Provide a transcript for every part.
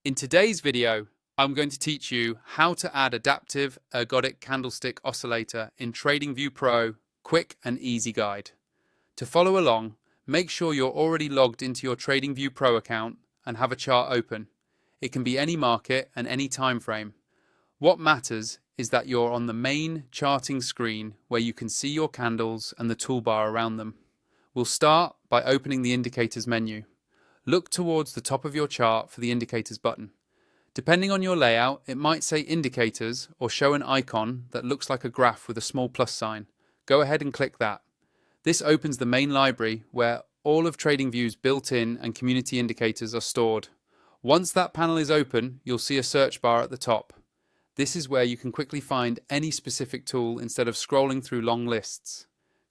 In today's video, I'm going to teach you how to add Adaptive Ergodic Candlestick Oscillator in TradingView Pro, quick and easy guide. To follow along, make sure you're already logged into your TradingView Pro account and have a chart open. It can be any market and any time frame. What matters is that you're on the main charting screen where you can see your candles and the toolbar around them. We'll start by opening the Indicators menu. Look towards the top of your chart for the Indicators button. Depending on your layout, it might say Indicators or show an icon that looks like a graph with a small plus sign. Go ahead and click that. This opens the main library where all of TradingView's built-in and community indicators are stored. Once that panel is open, you'll see a search bar at the top. This is where you can quickly find any specific tool instead of scrolling through long lists.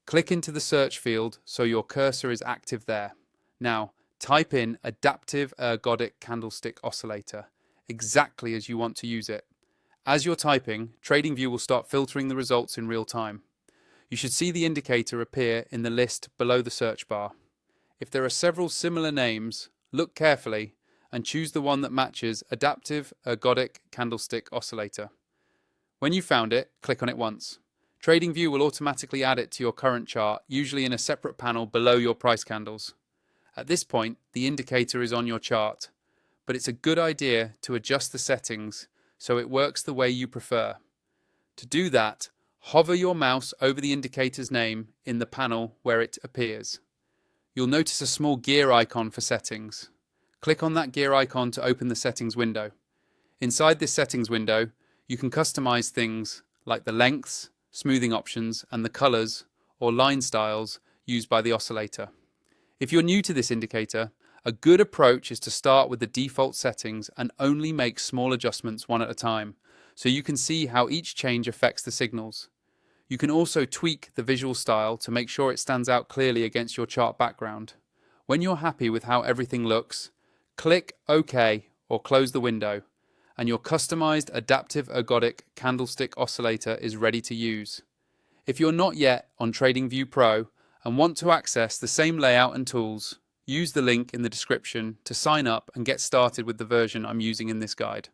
Click into the search field so your cursor is active there. Now, type in Adaptive Ergodic Candlestick Oscillator, exactly as you want to use it. As you're typing, TradingView will start filtering the results in real time. You should see the indicator appear in the list below the search bar. If there are several similar names, look carefully and choose the one that matches Adaptive Ergodic Candlestick Oscillator. When you've found it, click on it once. TradingView will automatically add it to your current chart, usually in a separate panel below your price candles. At this point, the indicator is on your chart, but it's a good idea to adjust the settings so it works the way you prefer. To do that, hover your mouse over the indicator's name in the panel where it appears. You'll notice a small gear icon for settings. Click on that gear icon to open the settings window. Inside this settings window, you can customize things like the lengths, smoothing options, and the colors or line styles used by the oscillator. If you're new to this indicator, a good approach is to start with the default settings and only make small adjustments one at a time, so you can see how each change affects the signals. You can also tweak the visual style to make sure it stands out clearly against your chart background. When you're happy with how everything looks, click OK or close the window, and your customized Adaptive Ergodic Candlestick Oscillator is ready to use. If you're not yet on TradingView Pro and want to access the same layout and tools, use the link in the description to sign up and get started with the version I'm using in this guide.